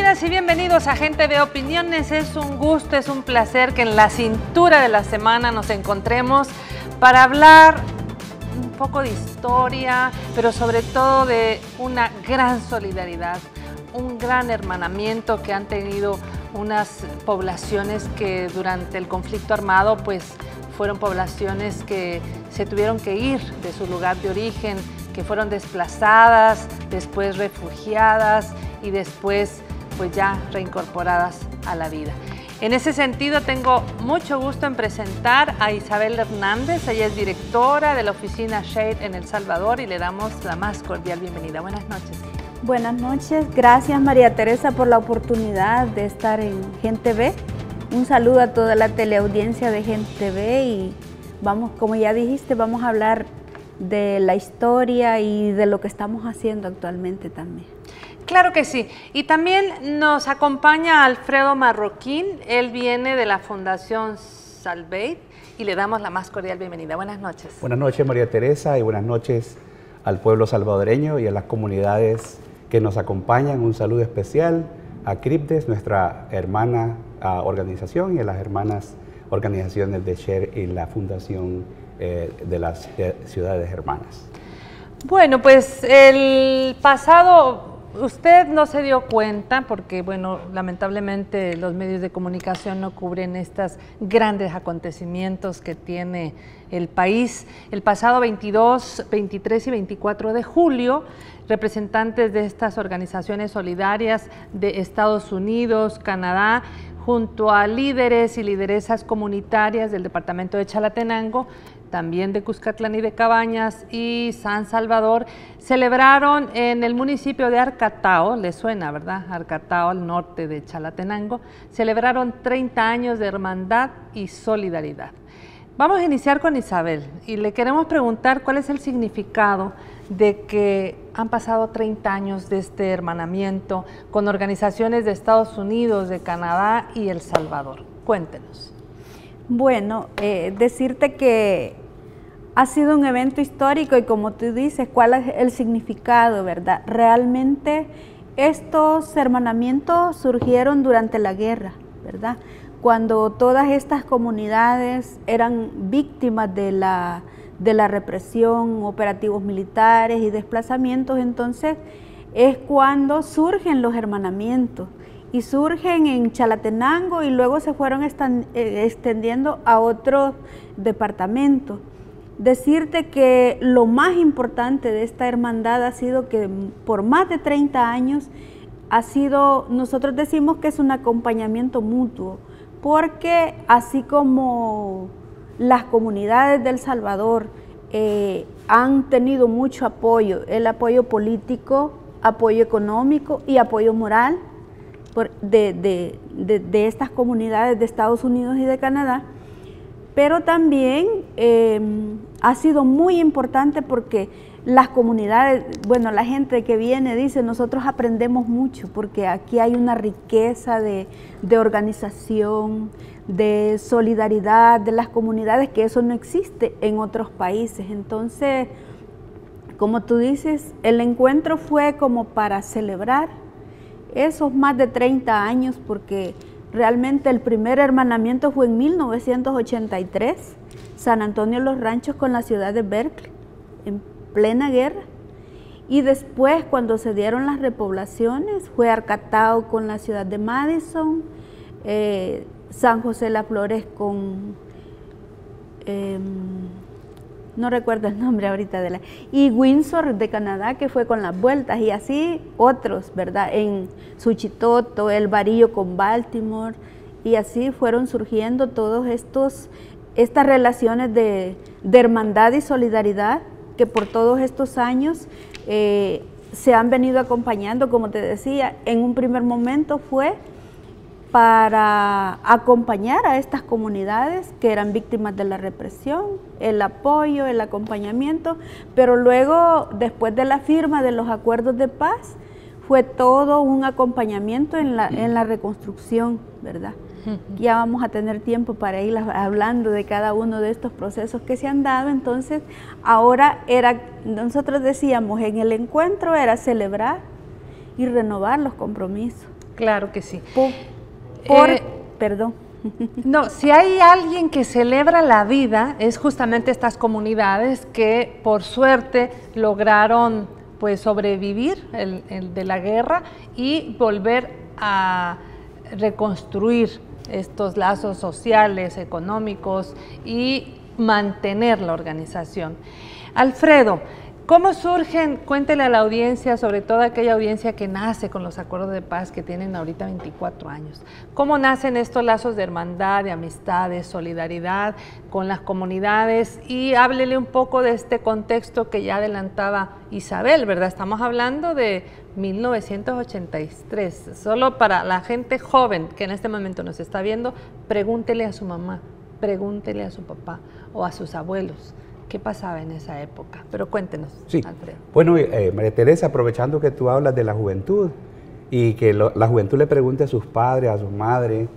Bienvenidas y bienvenidos a Gente de Opiniones. Es un gusto, es un placer que en la cintura de la semana nos encontremos para hablar un poco de historia, pero sobre todo de una gran solidaridad, un gran hermanamiento que han tenido unas poblaciones que durante el conflicto armado pues fueron poblaciones que se tuvieron que ir de su lugar de origen, que fueron desplazadas, después refugiadas y después pues ya reincorporadas a la vida. En ese sentido tengo mucho gusto en presentar a Isabel Hernández. Ella es directora de la oficina SHARE en El Salvador y le damos la más cordial bienvenida. Buenas noches. Buenas noches, gracias María Teresa por la oportunidad de estar en Gente V. Un saludo a toda la teleaudiencia de Gente V y vamos, como ya dijiste, vamos a hablar de la historia y de lo que estamos haciendo actualmente también. Claro que sí. Y también nos acompaña Alfredo Marroquín. Él viene de la Fundación Salvate y le damos la más cordial bienvenida. Buenas noches. Buenas noches María Teresa y buenas noches al pueblo salvadoreño y a las comunidades que nos acompañan. Un saludo especial a CRIPDES, nuestra hermana organización, y a las hermanas organizaciones de SHARE y la Fundación de las Ciudades Hermanas. Bueno, pues el pasado, usted no se dio cuenta porque, bueno, lamentablemente los medios de comunicación no cubren estos grandes acontecimientos que tiene el país. El pasado 22, 23 y 24 de julio, representantes de estas organizaciones solidarias de Estados Unidos, Canadá, junto a líderes y lideresas comunitarias del departamento de Chalatenango, también de Cuscatlán y de Cabañas y San Salvador, celebraron en el municipio de Arcatao, le suena, ¿verdad? Arcatao, al norte de Chalatenango, celebraron 30 años de hermandad y solidaridad. Vamos a iniciar con Isabel y le queremos preguntar cuál es el significado de que han pasado 30 años de este hermanamiento con organizaciones de Estados Unidos, de Canadá y El Salvador. Cuéntenos. Bueno, decirte que ha sido un evento histórico y como tú dices, ¿cuál es el significado, verdad? Realmente estos hermanamientos surgieron durante la guerra, ¿verdad? Cuando todas estas comunidades eran víctimas de la represión, operativos militares y desplazamientos, entonces es cuando surgen los hermanamientos. Y surgen en Chalatenango y luego se fueron extendiendo a otros departamentos. Decirte que lo más importante de esta hermandad ha sido que por más de 30 años ha sido, nosotros decimos que es un acompañamiento mutuo, porque así como las comunidades de El Salvador han tenido mucho apoyo, el apoyo político, apoyo económico y apoyo moral, de estas comunidades de Estados Unidos y de Canadá, pero también ha sido muy importante porque las comunidades, bueno, la gente que viene dice, nosotros aprendemos mucho porque aquí hay una riqueza de organización, de solidaridad de las comunidades, que eso no existe en otros países. Entonces, como tú dices, el encuentro fue como para celebrar esos más de 30 años, porque realmente el primer hermanamiento fue en 1983, San Antonio Los Ranchos con la ciudad de Berkeley, en plena guerra. Y después, cuando se dieron las repoblaciones, fue Arcatao con la ciudad de Madison, San José Las Flores con... no recuerdo el nombre ahorita y Windsor de Canadá, que fue con las vueltas, y así otros, ¿verdad? En Suchitoto, El Barillo con Baltimore, y así fueron surgiendo todos estas relaciones de hermandad y solidaridad que por todos estos años se han venido acompañando. Como te decía, en un primer momento fue para acompañar a estas comunidades que eran víctimas de la represión, el apoyo, el acompañamiento, pero luego, después de la firma de los acuerdos de paz, fue todo un acompañamiento en la reconstrucción, ¿verdad? Ya vamos a tener tiempo para ir hablando de cada uno de estos procesos que se han dado. Entonces, ahora nosotros decíamos, en el encuentro era celebrar y renovar los compromisos. Claro que sí. Perdón. No, si hay alguien que celebra la vida, es justamente estas comunidades que por suerte lograron pues sobrevivir el de la guerra y volver a reconstruir estos lazos sociales, económicos y mantener la organización. Alfredo, ¿cómo surgen? Cuéntele a la audiencia, sobre todo aquella audiencia que nace con los acuerdos de paz que tienen ahorita 24 años. ¿Cómo nacen estos lazos de hermandad, de amistad, de solidaridad con las comunidades? Y háblele un poco de este contexto que ya adelantaba Isabel, ¿verdad? Estamos hablando de 1983. Solo para la gente joven que en este momento nos está viendo, pregúntele a su mamá, pregúntele a su papá o a sus abuelos. ¿Qué pasaba en esa época? Pero cuéntenos, sí. Alfredo. Bueno, María Teresa, aprovechando que tú hablas de la juventud y que la juventud le pregunte a sus padres, a sus madres,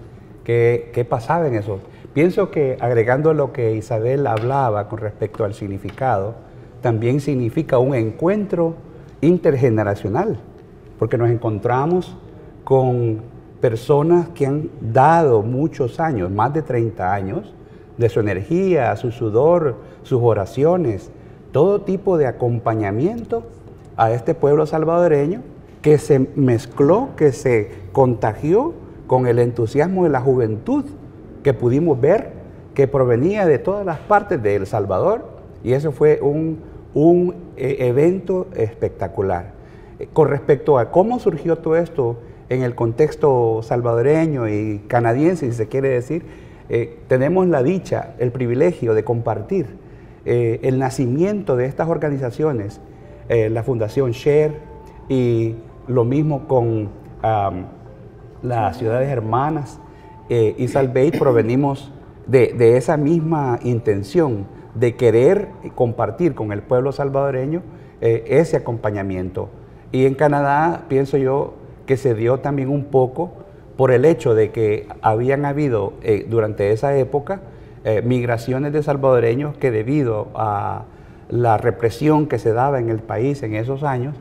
qué pasaba en eso. Pienso que agregando lo que Isabel hablaba con respecto al significado, también significa un encuentro intergeneracional, porque nos encontramos con personas que han dado muchos años, más de 30 años, de su energía, su sudor, sus oraciones, todo tipo de acompañamiento a este pueblo salvadoreño que se mezcló, que se contagió con el entusiasmo de la juventud que pudimos ver, que provenía de todas las partes de El Salvador, y eso fue un evento espectacular. Con respecto a cómo surgió todo esto en el contexto salvadoreño y canadiense, si se quiere decir, tenemos la dicha, el privilegio de compartir el nacimiento de estas organizaciones, la Fundación Share y lo mismo con las ciudades hermanas y Salvate. Provenimos de esa misma intención de querer compartir con el pueblo salvadoreño ese acompañamiento. Y en Canadá pienso yo que se dio también un poco por el hecho de que habían habido durante esa época migraciones de salvadoreños que debido a la represión que se daba en el país en esos años,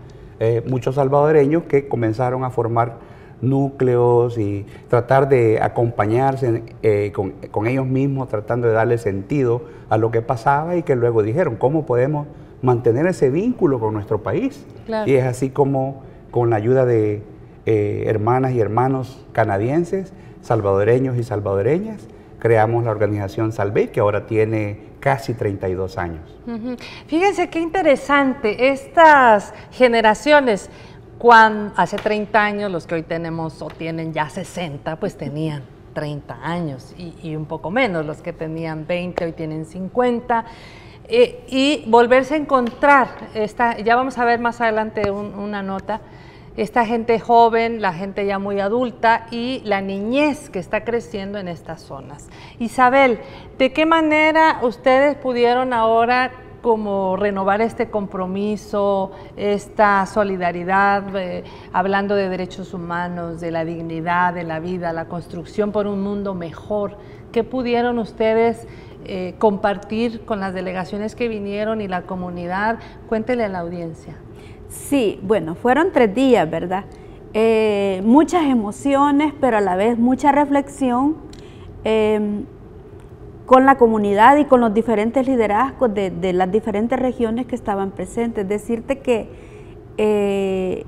muchos salvadoreños que comenzaron a formar núcleos y tratar de acompañarse con ellos mismos, tratando de darle sentido a lo que pasaba, y que luego dijeron, ¿cómo podemos mantener ese vínculo con nuestro país? Claro. Y es así como, con la ayuda de hermanas y hermanos canadienses, salvadoreños y salvadoreñas, creamos la organización Salvate, que ahora tiene casi 32 años. Fíjense qué interesante, estas generaciones, hace 30 años, los que hoy tenemos o tienen ya 60, pues tenían 30 años y un poco menos, los que tenían 20 hoy tienen 50, y volverse a encontrar, ya vamos a ver más adelante una nota, esta gente joven, la gente ya muy adulta y la niñez que está creciendo en estas zonas. Isabel, ¿de qué manera ustedes pudieron ahora como renovar este compromiso, esta solidaridad, hablando de derechos humanos, de la dignidad, de la vida, la construcción por un mundo mejor? ¿Qué pudieron ustedes compartir con las delegaciones que vinieron y la comunidad? Cuéntele a la audiencia. Sí, bueno, fueron 3 días, ¿verdad? Muchas emociones, pero a la vez mucha reflexión con la comunidad y con los diferentes liderazgos de las diferentes regiones que estaban presentes. Decirte que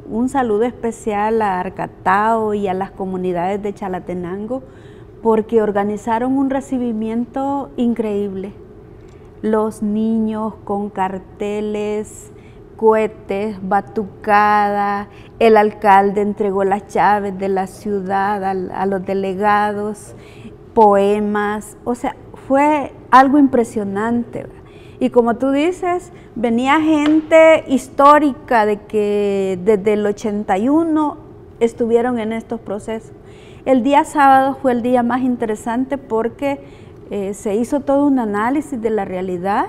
un saludo especial a Arcatao y a las comunidades de Chalatenango, porque organizaron un recibimiento increíble. Los niños con carteles, cohetes, batucada, el alcalde entregó las llaves de la ciudad a los delegados, poemas, o sea, fue algo impresionante. Y como tú dices, venía gente histórica de que desde el 81 estuvieron en estos procesos. El día sábado fue el día más interesante porque se hizo todo un análisis de la realidad.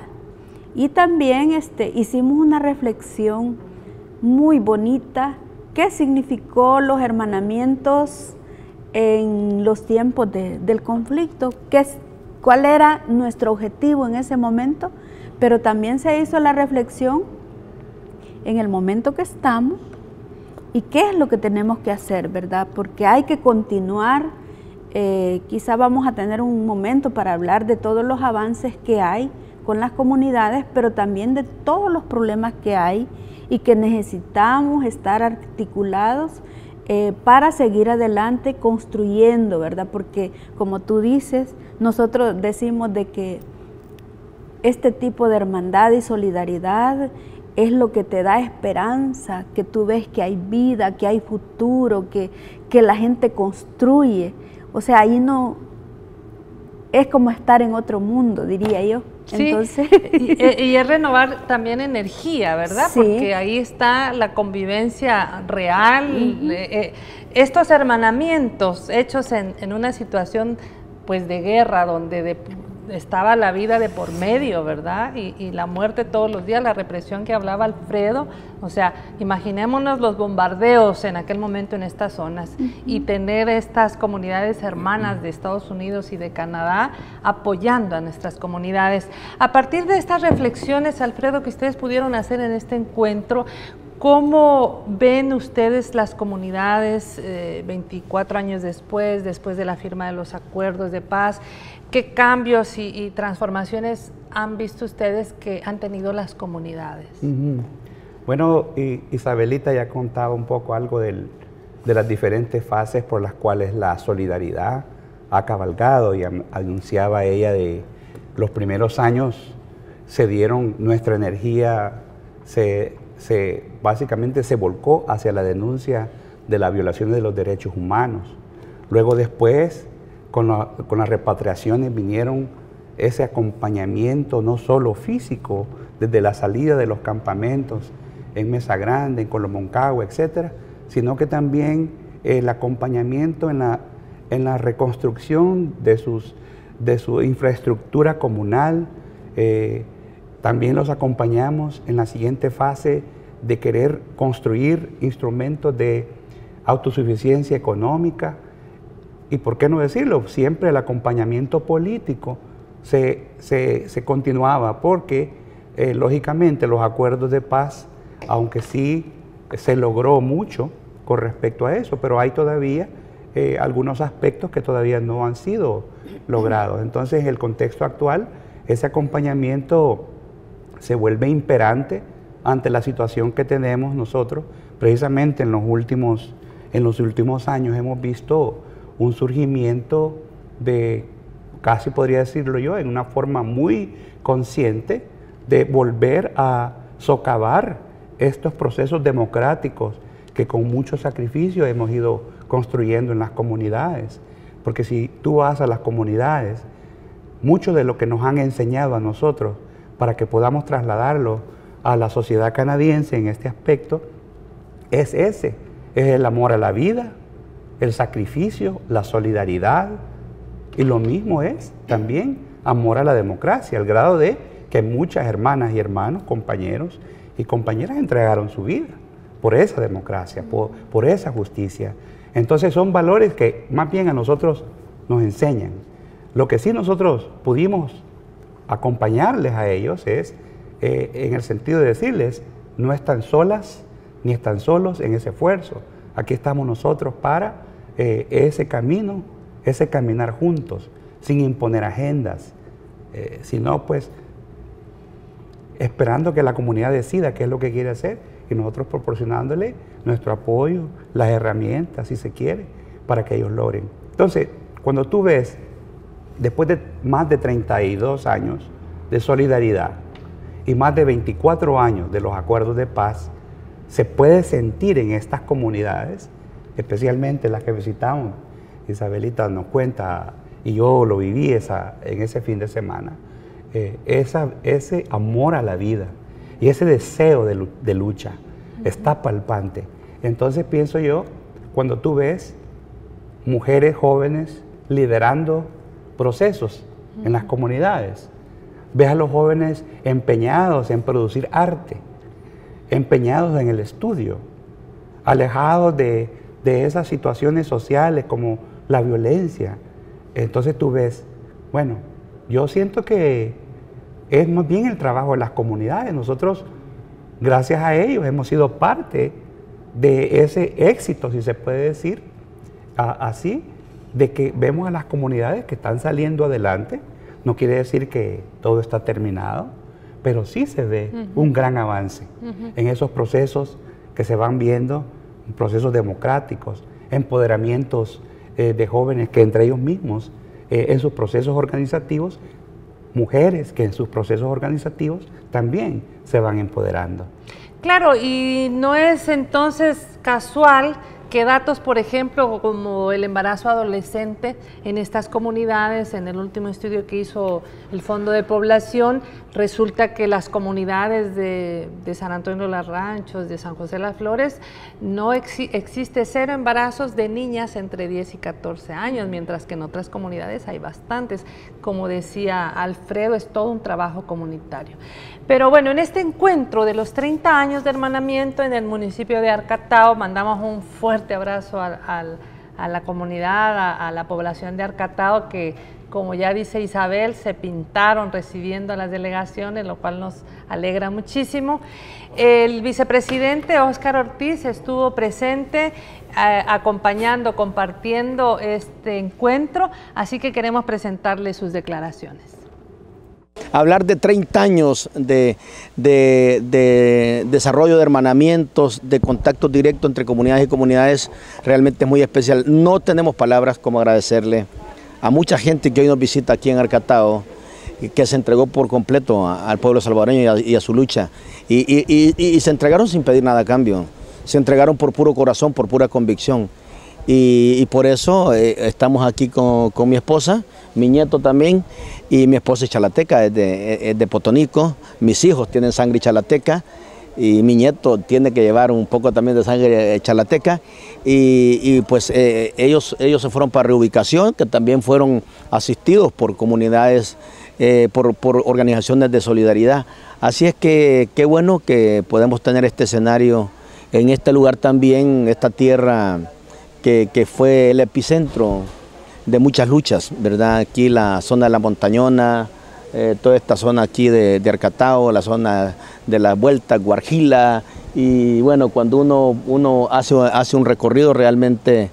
Y también hicimos una reflexión muy bonita, qué significó los hermanamientos en los tiempos del conflicto, cuál era nuestro objetivo en ese momento, pero también se hizo la reflexión en el momento que estamos, ¿Y qué es lo que tenemos que hacer, verdad? Porque hay que continuar, quizá vamos a tener un momento para hablar de todos los avances que hay con las comunidades, pero también de todos los problemas que hay y que necesitamos estar articulados para seguir adelante construyendo, ¿verdad? Porque como tú dices, nosotros decimos de que este tipo de hermandad y solidaridad es lo que te da esperanza, que tú ves que hay vida, que hay futuro, que la gente construye. O sea, ahí no, es como estar en otro mundo, diría yo. Sí, entonces, y es renovar también energía, ¿verdad? Sí. Porque ahí está la convivencia real, estos hermanamientos hechos en una situación pues de guerra, donde estaba la vida de por medio, ¿verdad? Y la muerte todos los días, la represión que hablaba Alfredo. O sea, imaginémonos los bombardeos en aquel momento en estas zonas y tener estas comunidades hermanas de Estados Unidos y de Canadá apoyando a nuestras comunidades. A partir de estas reflexiones, Alfredo, que ustedes pudieron hacer en este encuentro, ¿cómo ven ustedes las comunidades 24 años después de la firma de los acuerdos de paz? ¿Qué cambios y transformaciones han visto ustedes que han tenido las comunidades? Bueno, Isabelita ya contaba un poco algo de las diferentes fases por las cuales la solidaridad ha cabalgado, y anunciaba ella de los primeros años se dieron, nuestra energía básicamente se volcó hacia la denuncia de la violación de los derechos humanos. Luego después, con las repatriaciones vinieron ese acompañamiento no solo físico, desde la salida de los campamentos en Mesa Grande, en Colomoncagua, etcétera, sino que también el acompañamiento en la reconstrucción de su infraestructura comunal. También los acompañamos en la siguiente fase de querer construir instrumentos de autosuficiencia económica. Y por qué no decirlo, siempre el acompañamiento político se continuaba, porque lógicamente los acuerdos de paz, aunque sí se logró mucho con respecto a eso, pero hay todavía algunos aspectos que todavía no han sido logrados. Entonces, en el contexto actual, ese acompañamiento se vuelve imperante ante la situación que tenemos nosotros. Precisamente en los últimos años hemos visto un surgimiento de, casi podría decirlo yo, en una forma muy consciente, de volver a socavar estos procesos democráticos que con mucho sacrificio hemos ido construyendo en las comunidades. Porque si tú vas a las comunidades, mucho de lo que nos han enseñado a nosotros para que podamos trasladarlo a la sociedad canadiense en este aspecto, es el amor a la vida, el sacrificio, la solidaridad, y lo mismo es también amor a la democracia, al grado de que muchas hermanas y hermanos, compañeros y compañeras entregaron su vida por esa democracia, por esa justicia. Entonces son valores que más bien a nosotros nos enseñan. Lo que sí nosotros pudimos acompañarles a ellos es en el sentido de decirles, no están solas ni están solos en ese esfuerzo. Aquí estamos nosotros para ese camino, ese caminar juntos, sin imponer agendas, sino pues esperando que la comunidad decida qué es lo que quiere hacer y nosotros proporcionándole nuestro apoyo, las herramientas, si se quiere, para que ellos logren. Entonces, cuando tú ves, después de más de 32 años de solidaridad y más de 24 años de los acuerdos de paz, se puede sentir en estas comunidades, especialmente las que visitamos, Isabelita nos cuenta, y yo lo viví en ese fin de semana, ese amor a la vida y ese deseo de lucha está palpante. Entonces pienso yo, cuando tú ves mujeres jóvenes liderando procesos en las comunidades, ves a los jóvenes empeñados en producir arte, empeñados en el estudio, alejados de esas situaciones sociales como la violencia. Entonces tú ves, bueno, yo siento que es más bien el trabajo de las comunidades. Nosotros, gracias a ellos, hemos sido parte de ese éxito, si se puede decir así, de que vemos a las comunidades que están saliendo adelante. No quiere decir que todo está terminado, pero sí se ve un gran avance en esos procesos que se van viendo, procesos democráticos, empoderamientos de jóvenes que entre ellos mismos, en sus procesos organizativos, mujeres que en sus procesos organizativos también se van empoderando. Claro, y no es entonces casual que datos, por ejemplo, como el embarazo adolescente en estas comunidades, en el último estudio que hizo el Fondo de Población, resulta que las comunidades de San Antonio de los Ranchos, de San José de las Flores, no existe 0 embarazos de niñas entre 10 y 14 años, mientras que en otras comunidades hay bastantes. Como decía Alfredo, es todo un trabajo comunitario. Pero bueno, en este encuentro de los 30 años de hermanamiento en el municipio de Arcatao, mandamos un fuerte abrazo a la comunidad, a la población de Arcatao, que como ya dice Isabel, se pintaron recibiendo a las delegaciones, lo cual nos alegra muchísimo. El vicepresidente Óscar Ortiz estuvo presente acompañando, compartiendo este encuentro, así que queremos presentarle sus declaraciones. Hablar de 30 años de desarrollo de hermanamientos, de contacto directo entre comunidades y comunidades, realmente es muy especial. No tenemos palabras como agradecerle a mucha gente que hoy nos visita aquí en Arcatao, que se entregó por completo al pueblo salvadoreño y a su lucha. Y se entregaron sin pedir nada a cambio, se entregaron por puro corazón, por pura convicción. Y por eso estamos aquí con mi esposa, mi nieto también, y mi esposa es chalateca, es de Potonico, mis hijos tienen sangre chalateca, y mi nieto tiene que llevar un poco también de sangre chalateca, y pues ellos se fueron para reubicación, que también fueron asistidos por comunidades, por organizaciones de solidaridad. Así es que qué bueno que podemos tener este escenario en este lugar también, esta tierra que fue el epicentro de muchas luchas, ¿verdad? Aquí la zona de la Montañona, toda esta zona aquí de Arcatao, la zona de la Vuelta, Guarjila, y bueno, cuando uno hace un recorrido realmente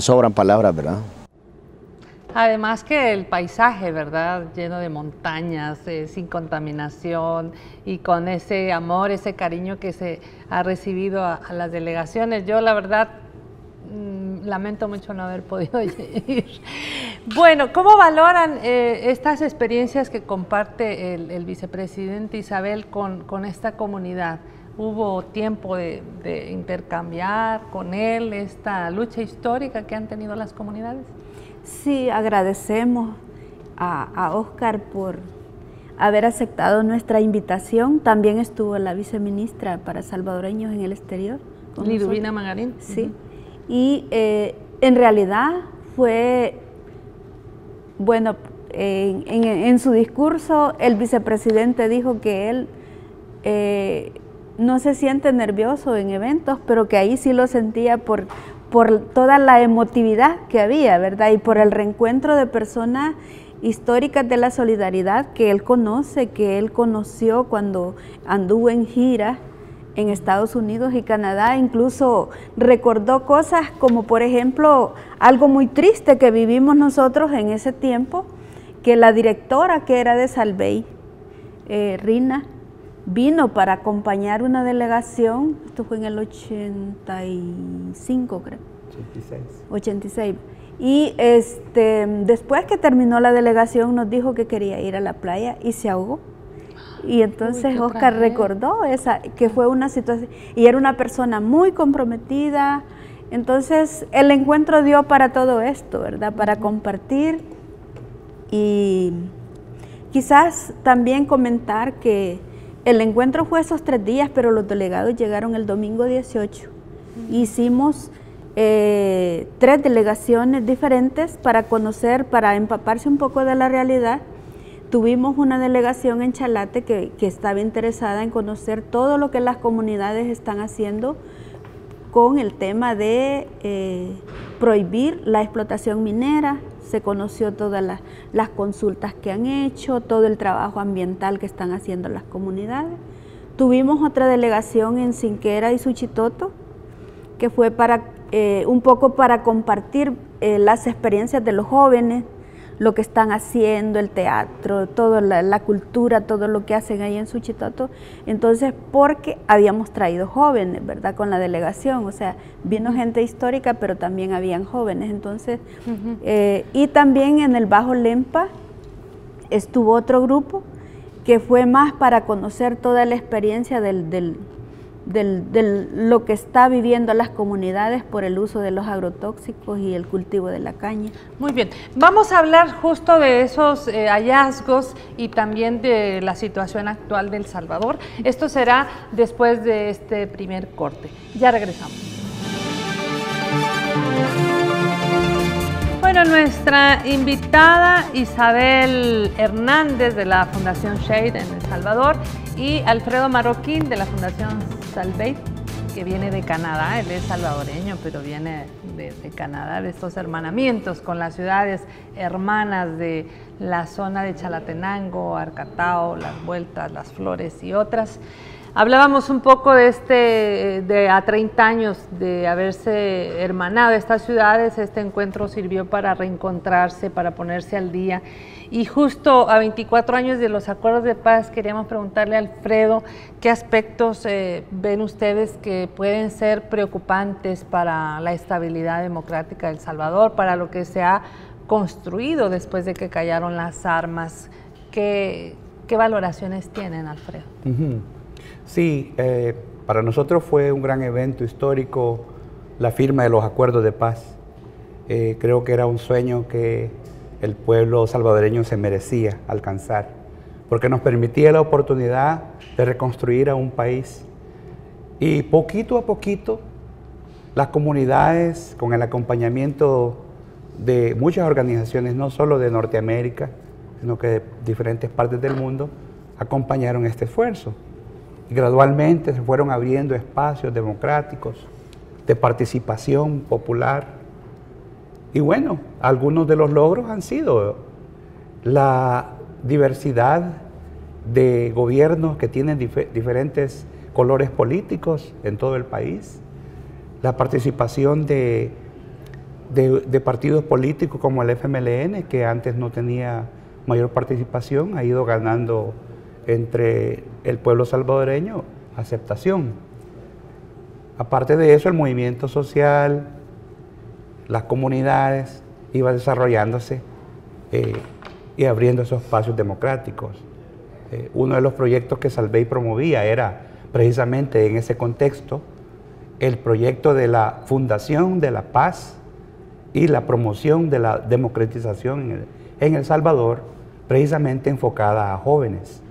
sobran palabras, ¿verdad? Además que el paisaje, ¿verdad? Lleno de montañas, sin contaminación y con ese amor, ese cariño que se ha recibido a las delegaciones. Yo la verdad lamento mucho no haber podido ir. Bueno, ¿cómo valoran estas experiencias que comparte el vicepresidente Isabel con esta comunidad? ¿Hubo tiempo de intercambiar con él esta lucha histórica que han tenido las comunidades? Sí, agradecemos a Óscar por haber aceptado nuestra invitación. También estuvo la viceministra para salvadoreños en el exterior. Liduvina Magarín. Sí. Y en realidad fue, bueno, en su discurso el vicepresidente dijo que él no se siente nervioso en eventos, pero que ahí sí lo sentía por toda la emotividad que había, ¿verdad? Y por el reencuentro de personas históricas de la solidaridad que él conoce, que él conoció cuando anduvo en gira en Estados Unidos y Canadá. Incluso recordó cosas como, por ejemplo, algo muy triste que vivimos nosotros en ese tiempo, que la directora que era de Salvey, Rina, vino para acompañar una delegación, esto fue en el 85, creo. 86. Y después que terminó la delegación nos dijo que quería ir a la playa y se ahogó. Y entonces Óscar recordó que fue una situación, y era una persona muy comprometida. Entonces el encuentro dio para todo esto, ¿verdad? Para compartir, y quizás también comentar que el encuentro fue esos 3 días, pero los delegados llegaron el domingo 18. Hicimos 3 delegaciones diferentes para conocer, para empaparse un poco de la realidad. Tuvimos una delegación en Chalate que estaba interesada en conocer todo lo que las comunidades están haciendo con el tema de prohibir la explotación minera. Se conoció todas las consultas que han hecho, todo el trabajo ambiental que están haciendo las comunidades. Tuvimos otra delegación en Cinquera y Suchitoto, que fue para un poco para compartir las experiencias de los jóvenes, lo que están haciendo, el teatro, toda la cultura, todo lo que hacen ahí en Suchitoto. Entonces, porque habíamos traído jóvenes, ¿verdad? Con la delegación, o sea, vino gente histórica, pero también habían jóvenes. Entonces, y también en el Bajo Lempa estuvo otro grupo que fue más para conocer toda la experiencia de lo que está viviendo las comunidades por el uso de los agrotóxicos y el cultivo de la caña. Muy bien, vamos a hablar justo de esos hallazgos y también de la situación actual de El Salvador. Esto será después de este primer corte. Ya regresamos. Bueno, nuestra invitada Isabel Hernández de la Fundación Shade en El Salvador y Alfredo Marroquín de la Fundación Salvate, que viene de Canadá. Él es salvadoreño, pero viene de Canadá, de estos hermanamientos con las ciudades hermanas de la zona de Chalatenango, Arcatao, Las Vueltas, Las Flores y otras. Hablábamos un poco de a 30 años de haberse hermanado estas ciudades. Este encuentro sirvió para reencontrarse, para ponerse al día. Y justo a 24 años de los acuerdos de paz, queríamos preguntarle a Alfredo qué aspectos ven ustedes que pueden ser preocupantes para la estabilidad democrática de El Salvador, para lo que se ha construido después de que cayeron las armas. ¿Qué valoraciones tienen, Alfredo? Sí, para nosotros fue un gran evento histórico la firma de los acuerdos de paz. Creo que era un sueño que el pueblo salvadoreño se merecía alcanzar, porque nos permitía la oportunidad de reconstruir a un país. Y poquito a poquito, las comunidades, con el acompañamiento de muchas organizaciones, no solo de Norteamérica, sino que de diferentes partes del mundo, acompañaron este esfuerzo. Y gradualmente se fueron abriendo espacios democráticos de participación popular. Y bueno, algunos de los logros han sido la diversidad de gobiernos que tienen diferentes colores políticos en todo el país, la participación de partidos políticos como el FMLN, que antes no tenía mayor participación, ha ido ganando entre el pueblo salvadoreño aceptación. Aparte de eso, el movimiento social, las comunidades, iba desarrollándose y abriendo esos espacios democráticos. Uno de los proyectos que Salvate promovía era precisamente en ese contexto el proyecto de la Fundación de la Paz y la promoción de la democratización en El Salvador, precisamente enfocada a jóvenes,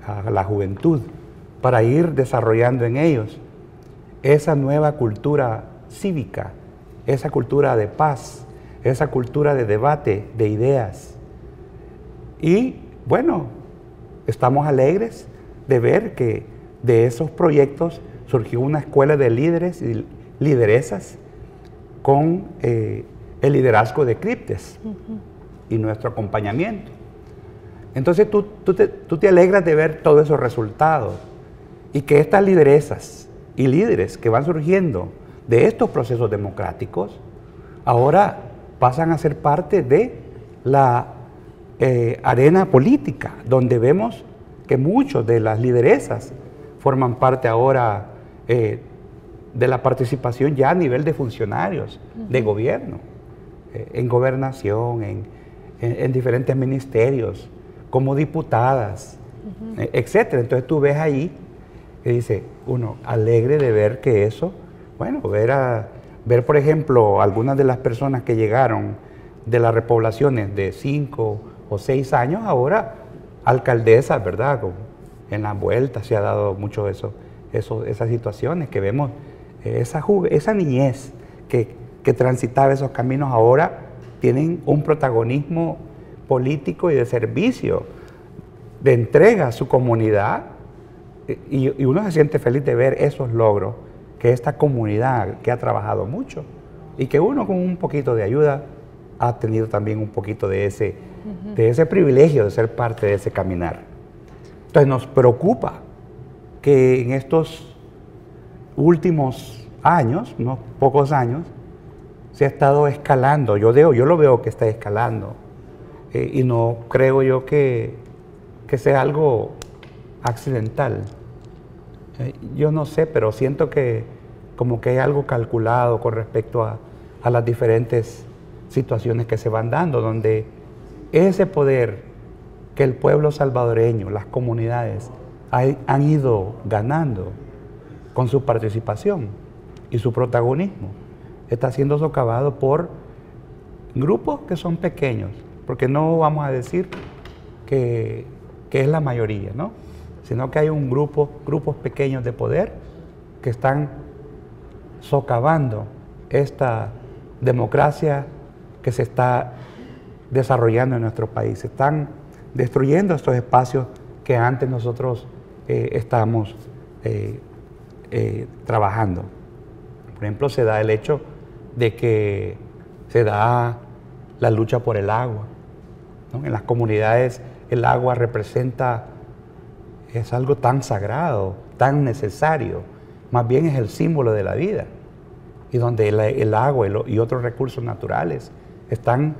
a la juventud, para ir desarrollando en ellos esa nueva cultura cívica, esa cultura de paz, esa cultura de debate, de ideas. Y bueno, estamos alegres de ver que de esos proyectos surgió una escuela de líderes y lideresas con el liderazgo de CRIPDES y nuestro acompañamiento. Entonces tú te alegras de ver todos esos resultados y que estas lideresas y líderes que van surgiendo de estos procesos democráticos ahora pasan a ser parte de la arena política, donde vemos que muchos de las lideresas forman parte ahora de la participación ya a nivel de funcionarios de gobierno, en gobernación, en diferentes ministerios, como diputadas, etcétera. Entonces tú ves ahí que dice uno alegre de ver que eso, bueno, ver por ejemplo algunas de las personas que llegaron de las repoblaciones de 5 o 6 años, ahora alcaldesas, ¿verdad? En las vueltas se ha dado mucho esas situaciones que vemos, esa niñez que transitaba esos caminos ahora tienen un protagonismo político y de servicio, de entrega a su comunidad, y uno se siente feliz de ver esos logros que esta comunidad que ha trabajado mucho y que uno con un poquito de ayuda ha tenido también un poquito de ese privilegio de ser parte de ese caminar. Entonces nos preocupa que en estos últimos años, unos pocos años, se ha estado escalando. Yo lo veo que está escalando. Y no creo yo que sea algo accidental. Yo no sé, pero siento que como que hay algo calculado con respecto a las diferentes situaciones que se van dando, donde ese poder que el pueblo salvadoreño, las comunidades, han ido ganando con su participación y su protagonismo, está siendo socavado por grupos que son pequeños, porque no vamos a decir que es la mayoría, ¿no? Sino que hay grupos pequeños de poder que están socavando esta democracia que se está desarrollando en nuestro país. Están destruyendo estos espacios que antes nosotros estábamos trabajando. Por ejemplo, se da el hecho de que se da la lucha por el agua, ¿no? En las comunidades el agua es algo tan sagrado, tan necesario, más bien es el símbolo de la vida, y donde el agua y otros recursos naturales están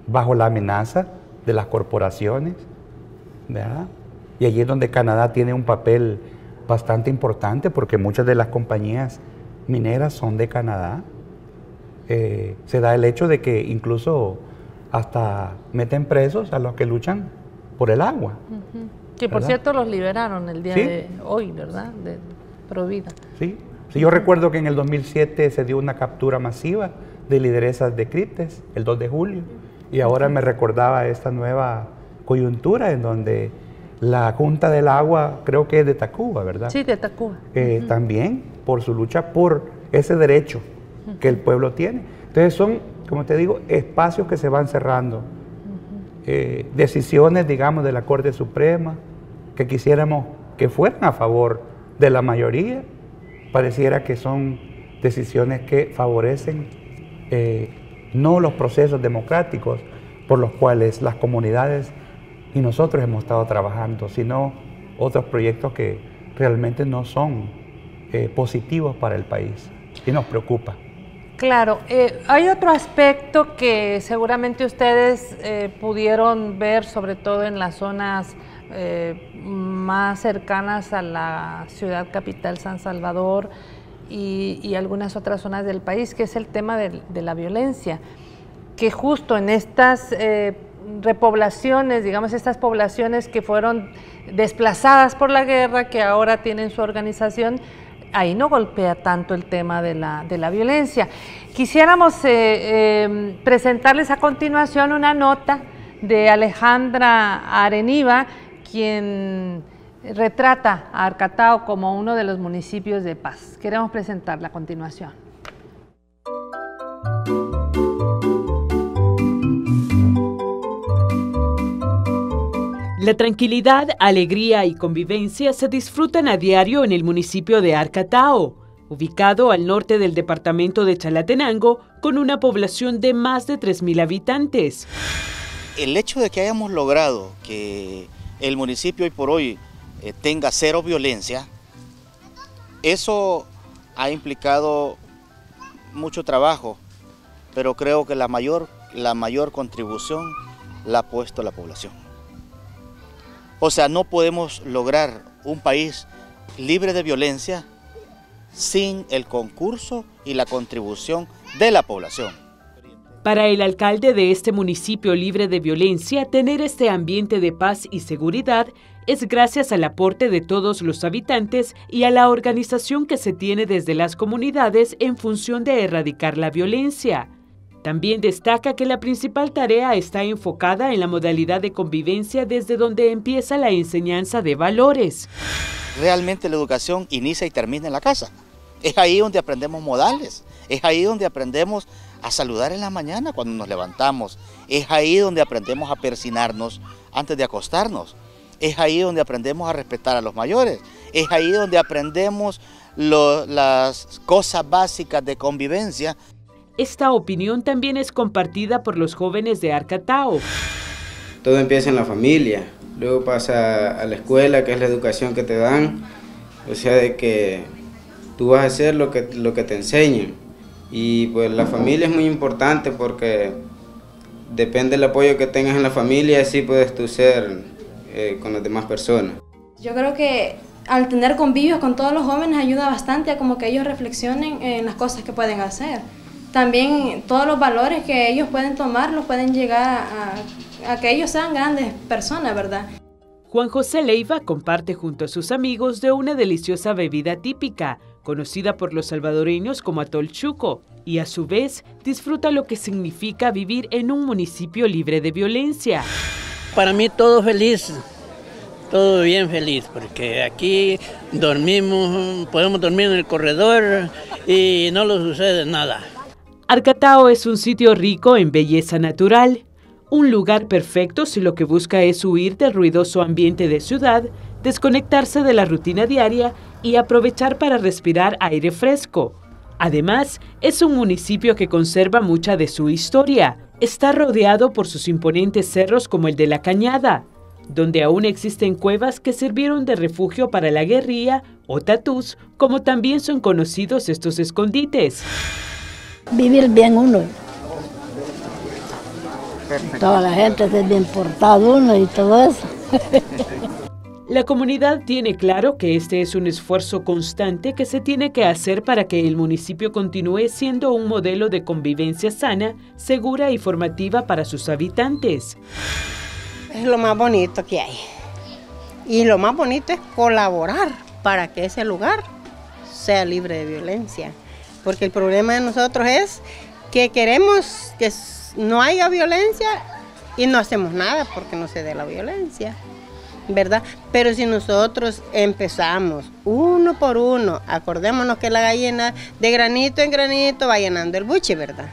bajo la amenaza de las corporaciones, ¿verdad? Y allí es donde Canadá tiene un papel bastante importante, porque muchas de las compañías mineras son de Canadá. Se da el hecho de que incluso hasta meten presos a los que luchan por el agua. Que por ¿verdad? cierto los liberaron el día ¿Sí? de hoy, ¿verdad? De Provida. Sí. Sí, yo recuerdo que en el 2007 se dio una captura masiva de lideresas de CRIPTES, el 2 de julio, y ahora me recordaba esta nueva coyuntura en donde la Junta del Agua, creo que es de Tacuba, ¿verdad? Sí, de Tacuba. También por su lucha por ese derecho que el pueblo tiene. Entonces son, como te digo, espacios que se van cerrando. Decisiones, digamos, de la Corte Suprema, que quisiéramos que fueran a favor de la mayoría, pareciera que son decisiones que favorecen no los procesos democráticos por los cuales las comunidades y nosotros hemos estado trabajando, sino otros proyectos que realmente no son positivos para el país y nos preocupa. Claro, hay otro aspecto que seguramente ustedes pudieron ver, sobre todo en las zonas más cercanas a la ciudad capital San Salvador y algunas otras zonas del país, que es el tema de la violencia, que justo en estas repoblaciones, digamos, estas poblaciones que fueron desplazadas por la guerra, que ahora tienen su organización, ahí no golpea tanto el tema de la violencia. Quisiéramos presentarles a continuación una nota de Alejandra Areniva, quien retrata a Arcatao como uno de los municipios de paz. Queremos presentarla a continuación. La tranquilidad, alegría y convivencia se disfrutan a diario en el municipio de Arcatao, ubicado al norte del departamento de Chalatenango, con una población de más de 3.000 habitantes. El hecho de que hayamos logrado que el municipio hoy por hoy tenga cero violencia, eso ha implicado mucho trabajo, pero creo que la mayor contribución la ha puesto la población. O sea, no podemos lograr un país libre de violencia sin el concurso y la contribución de la población. Para el alcalde de este municipio libre de violencia, tener este ambiente de paz y seguridad es gracias al aporte de todos los habitantes y a la organización que se tiene desde las comunidades en función de erradicar la violencia. También destaca que la principal tarea está enfocada en la modalidad de convivencia desde donde empieza la enseñanza de valores. Realmente la educación inicia y termina en la casa. Es ahí donde aprendemos modales, es ahí donde aprendemos a saludar en la mañana cuando nos levantamos, es ahí donde aprendemos a persinarnos antes de acostarnos, es ahí donde aprendemos a respetar a los mayores, es ahí donde aprendemos las cosas básicas de convivencia. Esta opinión también es compartida por los jóvenes de Arcatao. Todo empieza en la familia, luego pasa a la escuela, que es la educación que te dan, o sea, de que tú vas a hacer lo que te enseñan. Y pues la familia es muy importante porque depende del apoyo que tengas en la familia, así puedes tú ser con las demás personas. Yo creo que al tener convivios con todos los jóvenes ayuda bastante a como que ellos reflexionen en las cosas que pueden hacer. También todos los valores que ellos pueden tomar los pueden llegar a que ellos sean grandes personas, ¿verdad? Juan José Leiva comparte junto a sus amigos de una deliciosa bebida típica, conocida por los salvadoreños como atol chuco, y a su vez disfruta lo que significa vivir en un municipio libre de violencia. Para mí todo feliz, todo bien feliz, porque aquí dormimos, podemos dormir en el corredor y no nos sucede nada. Arcatao es un sitio rico en belleza natural, un lugar perfecto si lo que busca es huir del ruidoso ambiente de ciudad, desconectarse de la rutina diaria y aprovechar para respirar aire fresco. Además, es un municipio que conserva mucha de su historia. Está rodeado por sus imponentes cerros como el de La Cañada, donde aún existen cuevas que sirvieron de refugio para la guerrilla o tatús, como también son conocidos estos escondites. Vivir bien uno. Toda la gente es bien portado uno y todo eso. La comunidad tiene claro que este es un esfuerzo constante que se tiene que hacer para que el municipio continúe siendo un modelo de convivencia sana, segura y formativa para sus habitantes. Es lo más bonito que hay. Y lo más bonito es colaborar para que ese lugar sea libre de violencia. Porque el problema de nosotros es que queremos que no haya violencia y no hacemos nada porque no se dé la violencia, ¿verdad? Pero si nosotros empezamos uno por uno, acordémonos que la gallina de granito en granito va llenando el buche, ¿verdad?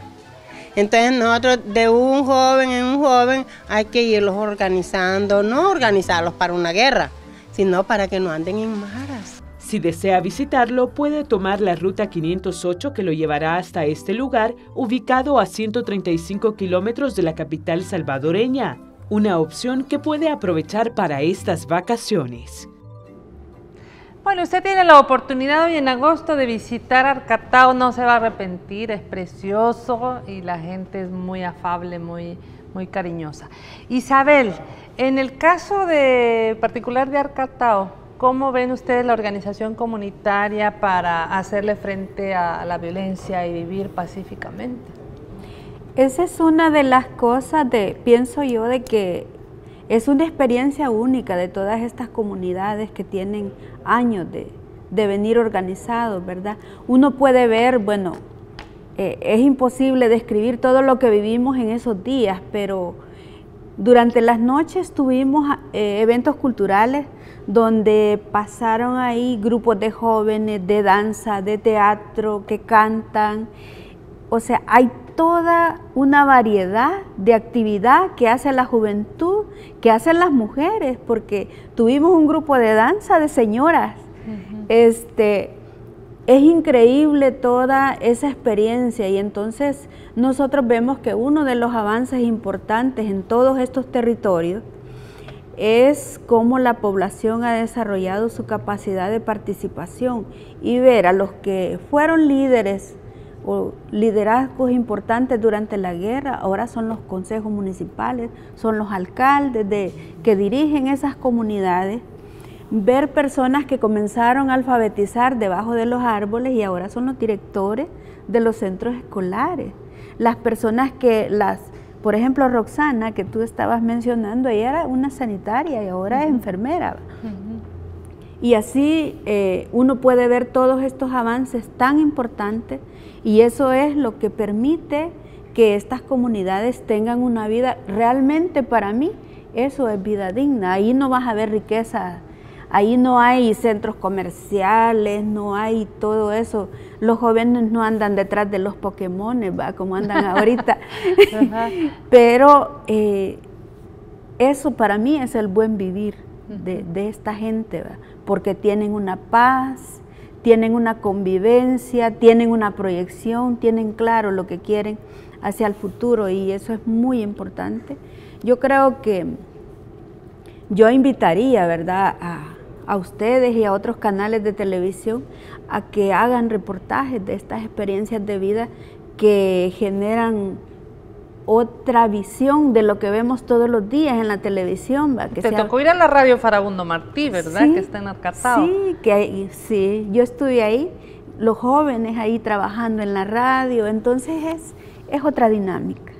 Entonces nosotros de un joven en un joven hay que irlos organizando, no organizarlos para una guerra, sino para que no anden en maras. Si desea visitarlo, puede tomar la ruta 508 que lo llevará hasta este lugar, ubicado a 135 kilómetros de la capital salvadoreña. Una opción que puede aprovechar para estas vacaciones. Bueno, usted tiene la oportunidad hoy en agosto de visitar Arcatao, no se va a arrepentir, es precioso y la gente es muy afable, muy cariñosa. Isabel, en el caso particular de Arcatao, ¿cómo ven ustedes la organización comunitaria para hacerle frente a la violencia y vivir pacíficamente? Esa es una de las cosas, pienso yo, de que es una experiencia única de todas estas comunidades que tienen años de venir organizados, ¿verdad? Uno puede ver, bueno, es imposible describir todo lo que vivimos en esos días, pero durante las noches tuvimos eventos culturales donde pasaron ahí grupos de jóvenes, de danza, de teatro, que cantan. O sea, hay toda una variedad de actividad que hace la juventud, que hacen las mujeres, porque tuvimos un grupo de danza de señoras. Es increíble toda esa experiencia y entonces nosotros vemos que uno de los avances importantes en todos estos territorios es cómo la población ha desarrollado su capacidad de participación y ver a los que fueron líderes o liderazgos importantes durante la guerra, ahora son los consejos municipales, son los alcaldes que dirigen esas comunidades, ver personas que comenzaron a alfabetizar debajo de los árboles y ahora son los directores de los centros escolares, las personas por ejemplo, Roxana, que tú estabas mencionando, ella era una sanitaria y ahora es enfermera. Y así uno puede ver todos estos avances tan importantes y eso es lo que permite que estas comunidades tengan una vida, realmente para mí, eso es vida digna. Ahí no vas a ver riqueza, ahí no hay centros comerciales, no hay todo eso. Los jóvenes no andan detrás de los Pokémones, ¿va? Como andan ahorita. Pero eso para mí es el buen vivir de esta gente, ¿va? Porque tienen una paz, tienen una convivencia, tienen una proyección, tienen claro lo que quieren hacia el futuro y eso es muy importante. Yo creo que yo invitaría, ¿verdad?, a a ustedes y a otros canales de televisión a que hagan reportajes de estas experiencias de vida que generan otra visión de lo que vemos todos los días en la televisión. Te tocó ir a la radio Farabundo Martí, ¿verdad? Sí, que está en Arcatao. Sí, sí, yo estuve ahí, los jóvenes ahí trabajando en la radio, entonces es otra dinámica.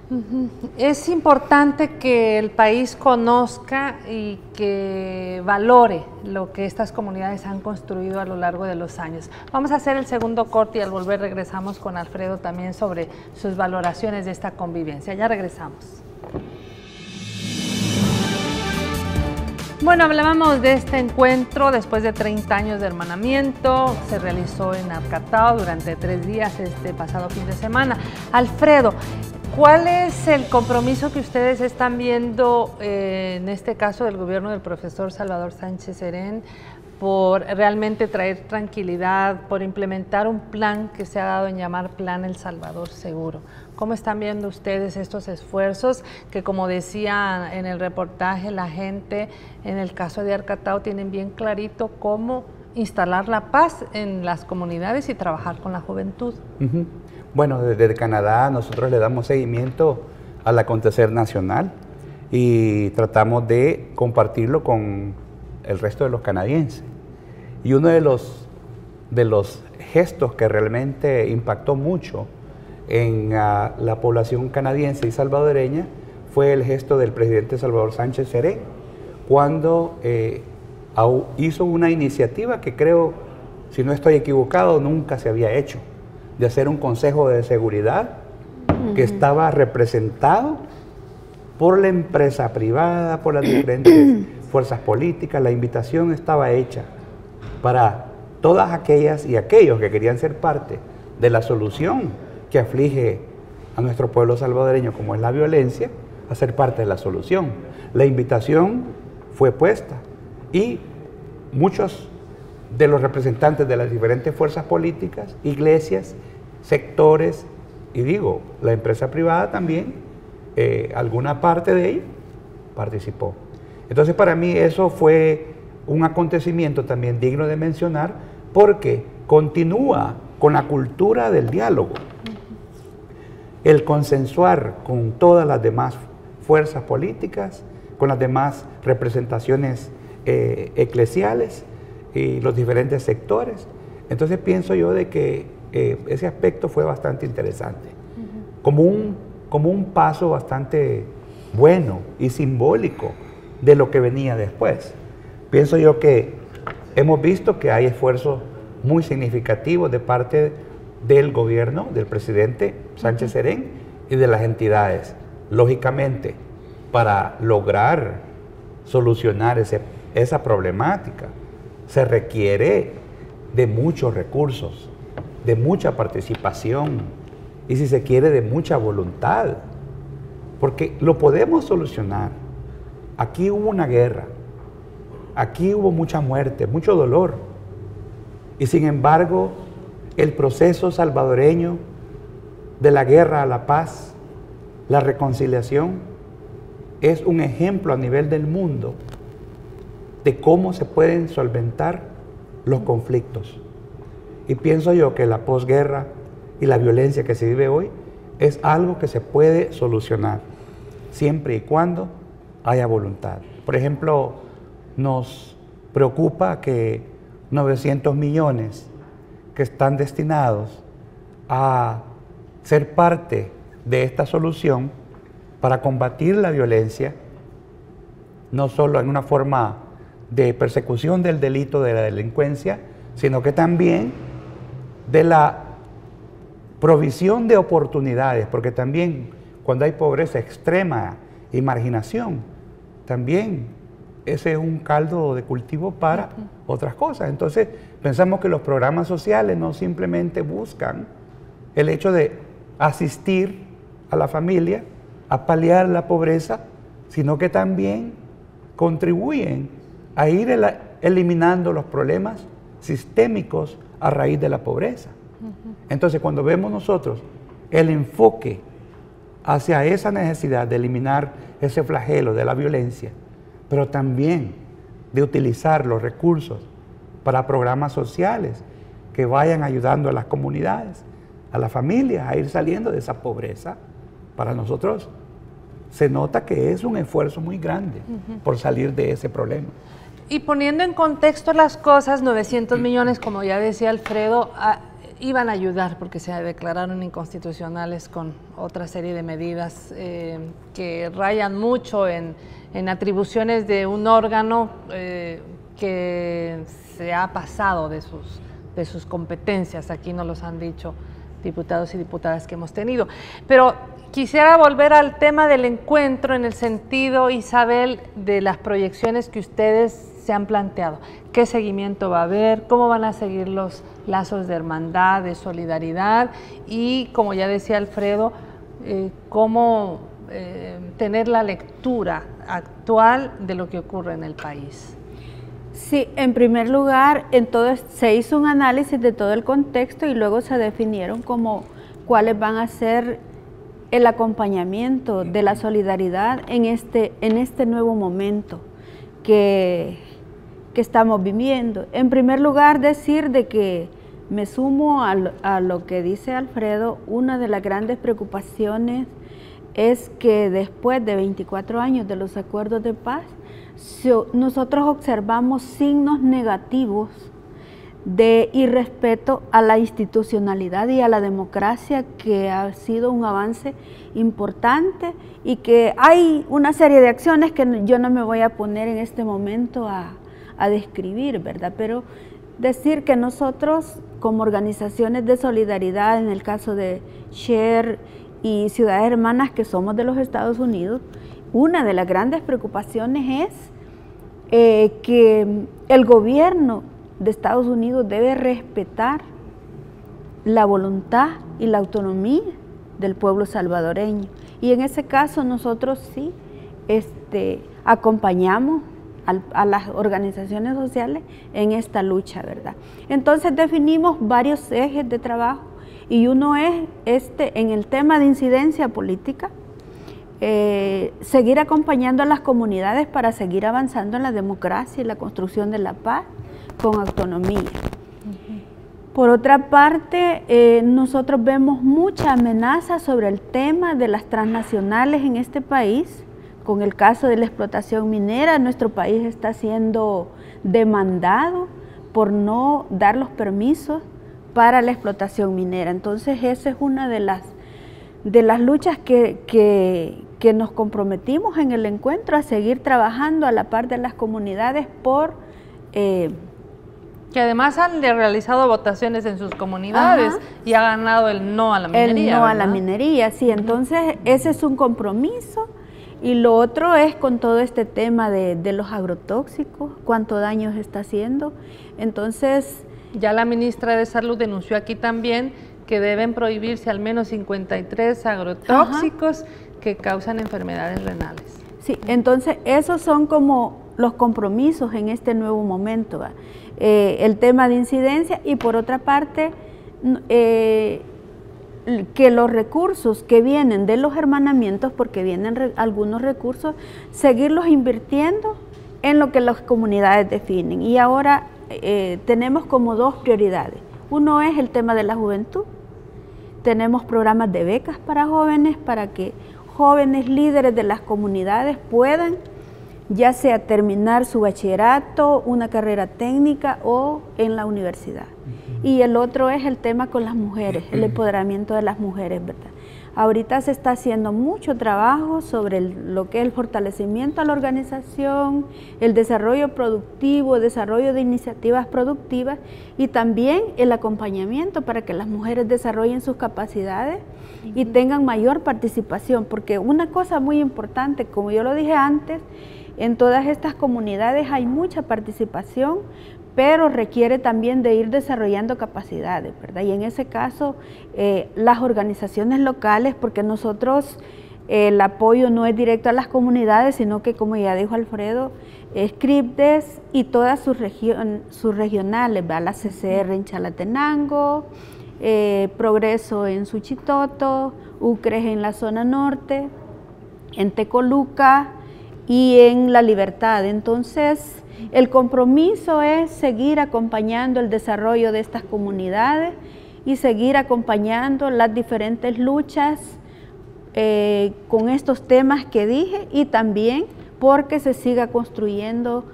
Es importante que el país conozca y que valore lo que estas comunidades han construido a lo largo de los años. Vamos a hacer el segundo corte y al volver regresamos con Alfredo también sobre sus valoraciones de esta convivencia. Ya regresamos. Bueno, hablábamos de este encuentro después de 30 años de hermanamiento. Se realizó en Arcatao durante 3 días este pasado fin de semana. Alfredo, ¿cuál es el compromiso que ustedes están viendo, en este caso del gobierno del profesor Salvador Sánchez Serén, por realmente traer tranquilidad, por implementar un plan que se ha dado en llamar Plan El Salvador Seguro? ¿Cómo están viendo ustedes estos esfuerzos que, como decía en el reportaje, la gente en el caso de Arcatao tienen bien clarito cómo instalar la paz en las comunidades y trabajar con la juventud? Bueno, desde Canadá nosotros le damos seguimiento al acontecer nacional y tratamos de compartirlo con el resto de los canadienses. Y uno de los gestos que realmente impactó mucho en la población canadiense y salvadoreña fue el gesto del presidente Salvador Sánchez Serén, cuando hizo una iniciativa que creo, si no estoy equivocado, nunca se había hecho, de hacer un consejo de seguridad que estaba representado por la empresa privada, por las diferentes fuerzas políticas. La invitación estaba hecha para todas aquellas y aquellos que querían ser parte de la solución que aflige a nuestro pueblo salvadoreño, como es la violencia, a ser parte de la solución. La invitación fue puesta y muchos de los representantes de las diferentes fuerzas políticas, iglesias, sectores, y digo, la empresa privada también, alguna parte de ella participó. Entonces, para mí eso fue un acontecimiento también digno de mencionar, porque continúa con la cultura del diálogo, el consensuar con todas las demás fuerzas políticas, con las demás representaciones eclesiales y los diferentes sectores. Entonces pienso yo de que ese aspecto fue bastante interesante, como un paso bastante bueno y simbólico de lo que venía después. Pienso yo que hemos visto que hay esfuerzos muy significativos de parte del gobierno, del presidente Sánchez Serén y de las entidades. Lógicamente, para lograr solucionar esa problemática, se requiere de muchos recursos, de mucha participación y, si se quiere, de mucha voluntad, porque lo podemos solucionar. Aquí hubo una guerra, aquí hubo mucha muerte, mucho dolor, y sin embargo el proceso salvadoreño de la guerra a la paz, la reconciliación, es un ejemplo a nivel del mundo de cómo se pueden solventar los conflictos. Y pienso yo que la posguerra y la violencia que se vive hoy es algo que se puede solucionar, siempre y cuando haya voluntad. Por ejemplo, nos preocupa que 900 millones que están destinados a ser parte de esta solución para combatir la violencia, no solo en una forma de persecución del delito, de la delincuencia, sino que también de la provisión de oportunidades, porque también cuando hay pobreza extrema y marginación, también ese es un caldo de cultivo para otras cosas. Entonces, pensamos que los programas sociales no simplemente buscan el hecho de asistir a la familia, a paliar la pobreza, sino que también contribuyen a ir eliminando los problemas sistémicos a raíz de la pobreza. Entonces, cuando vemos nosotros el enfoque hacia esa necesidad de eliminar ese flagelo de la violencia, pero también de utilizar los recursos para programas sociales que vayan ayudando a las comunidades, a las familias a ir saliendo de esa pobreza. Para nosotros se nota que es un esfuerzo muy grande por salir de ese problema. Y poniendo en contexto las cosas, 900 millones, como ya decía Alfredo, iban a ayudar porque se declararon inconstitucionales con otra serie de medidas que rayan mucho en atribuciones de un órgano que se ha pasado de sus competencias. Aquí nos los han dicho diputados y diputadas que hemos tenido. Pero quisiera volver al tema del encuentro en el sentido, Isabel, de las proyecciones que ustedes se han planteado. ¿Qué seguimiento va a haber? ¿Cómo van a seguir los lazos de hermandad, de solidaridad? Y, como ya decía Alfredo, cómo tener la lectura actual de lo que ocurre en el país. Sí, en primer lugar, se hizo un análisis de todo el contexto y luego se definieron como cuáles van a ser el acompañamiento de la solidaridad en este nuevo momento que estamos viviendo. En primer lugar, decir de que me sumo a lo que dice Alfredo. Una de las grandes preocupaciones es que después de 24 años de los acuerdos de paz, nosotros observamos signos negativos de irrespeto a la institucionalidad y a la democracia, que ha sido un avance importante y que hay una serie de acciones que yo no me voy a poner en este momento a describir, ¿verdad? Pero decir que nosotros como organizaciones de solidaridad, en el caso de SHARE y Ciudades Hermanas, que somos de los Estados Unidos, una de las grandes preocupaciones es que el gobierno de Estados Unidos debe respetar la voluntad y la autonomía del pueblo salvadoreño. Y en ese caso nosotros sí acompañamos a las organizaciones sociales en esta lucha, ¿verdad? Entonces definimos varios ejes de trabajo y uno es en el tema de incidencia política, seguir acompañando a las comunidades para seguir avanzando en la democracia y la construcción de la paz con autonomía. Por otra parte, nosotros vemos mucha amenaza sobre el tema de las transnacionales en este país. Con el caso de la explotación minera, nuestro país está siendo demandado por no dar los permisos para la explotación minera. Entonces, esa es una de las luchas que nos comprometimos en el encuentro, a seguir trabajando a la par de las comunidades por... que además han realizado votaciones en sus comunidades y ha ganado el no a la minería. El no a la minería, sí. Entonces, ese es un compromiso. Y lo otro es con todo este tema de los agrotóxicos, cuánto daño se está haciendo. Entonces... Ya la ministra de Salud denunció aquí también que deben prohibirse al menos 53 agrotóxicos que causan enfermedades renales. Sí, entonces esos son como los compromisos en este nuevo momento, ¿va? El tema de incidencia y por otra parte que los recursos que vienen de los hermanamientos, porque vienen algunos recursos, seguirlos invirtiendo en lo que las comunidades definen. Y ahora tenemos como dos prioridades. Uno es el tema de la juventud. Tenemos programas de becas para jóvenes, para que jóvenes líderes de las comunidades puedan ya sea terminar su bachillerato, una carrera técnica o en la universidad. Y el otro es el tema con las mujeres, el empoderamiento de las mujeres, ¿verdad? Ahorita se está haciendo mucho trabajo sobre lo que es el fortalecimiento a la organización, el desarrollo productivo, desarrollo de iniciativas productivas y también el acompañamiento para que las mujeres desarrollen sus capacidades y tengan mayor participación, porque una cosa muy importante, como yo lo dije antes, en todas estas comunidades hay mucha participación, pero requiere también de ir desarrollando capacidades, ¿verdad? Y en ese caso, las organizaciones locales, porque nosotros el apoyo no es directo a las comunidades, sino que, como ya dijo Alfredo, CRIPDES y todas sus regionales, ¿verdad? La CCR en Chalatenango, Progreso en Suchitoto, UCRES en la zona norte, en Tecoluca, y en la libertad. Entonces, el compromiso es seguir acompañando el desarrollo de estas comunidades y seguir acompañando las diferentes luchas con estos temas que dije, y también porque se siga construyendo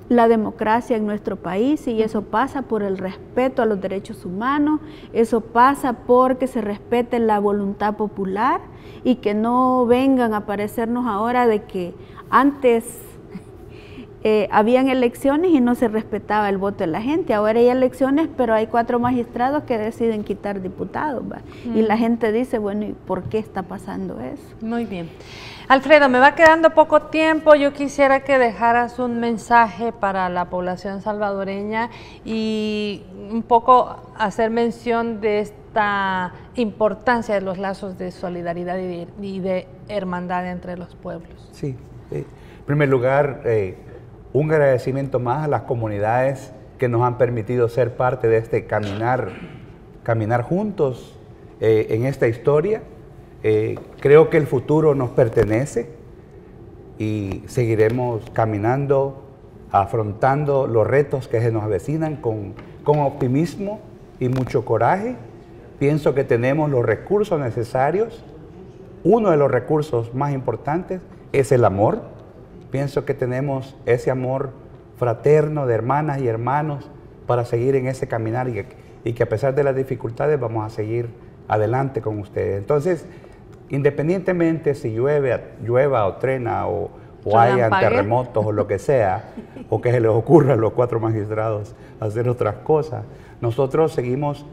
la democracia en nuestro país, y eso pasa por el respeto a los derechos humanos, eso pasa porque se respete la voluntad popular y que no vengan a parecernos ahora de que antes habían elecciones y no se respetaba el voto de la gente. Ahora hay elecciones, pero hay 4 magistrados que deciden quitar diputados, ¿va? Y la gente dice, bueno, ¿y por qué está pasando eso? Muy bien. Alfredo, me va quedando poco tiempo. Yo quisiera que dejaras un mensaje para la población salvadoreña y un poco hacer mención de esta importancia de los lazos de solidaridad y de hermandad entre los pueblos. Sí, en primer lugar, un agradecimiento más a las comunidades que nos han permitido ser parte de este caminar juntos en esta historia. Creo que el futuro nos pertenece y seguiremos caminando, afrontando los retos que se nos avecinan con optimismo y mucho coraje. Pienso que tenemos los recursos necesarios. Uno de los recursos más importantes es el amor. Pienso que tenemos ese amor fraterno de hermanas y hermanos para seguir en ese caminar y que a pesar de las dificultades vamos a seguir adelante con ustedes. Entonces, independientemente si llueva o trena o hayan terremotos o lo que sea, o que se les ocurra a los 4 magistrados hacer otras cosas, nosotros seguimos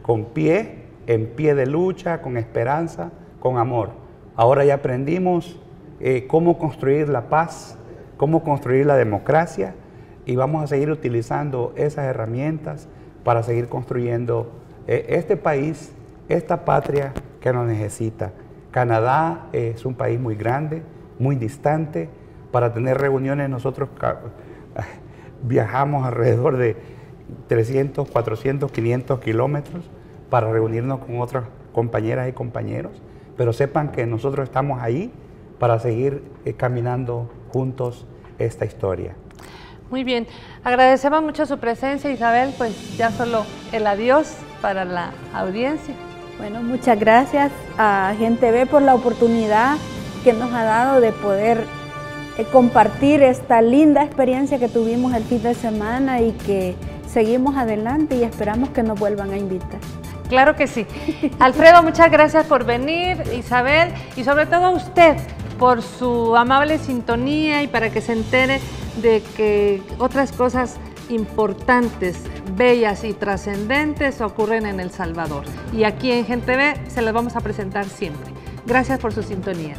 en pie de lucha, con esperanza, con amor. Ahora ya aprendimos cómo construir la paz, cómo construir la democracia, y vamos a seguir utilizando esas herramientas para seguir construyendo este país, esta patria que nos necesita. Canadá es un país muy grande, muy distante. Para tener reuniones nosotros viajamos alrededor de 300, 400, 500 kilómetros para reunirnos con otras compañeras y compañeros, pero sepan que nosotros estamos ahí para seguir caminando juntos esta historia. Muy bien, agradecemos mucho su presencia, Isabel. Pues ya solo el adiós para la audiencia. Bueno, muchas gracias a Gente Ve por la oportunidad que nos ha dado de poder compartir esta linda experiencia que tuvimos el fin de semana, y que seguimos adelante y esperamos que nos vuelvan a invitar. Claro que sí. Alfredo, muchas gracias por venir, Isabel, y sobre todo a usted por su amable sintonía y para que se entere de que otras cosas importantes, bellas y trascendentes ocurren en El Salvador. Y aquí en Gente Ve se las vamos a presentar siempre. Gracias por su sintonía.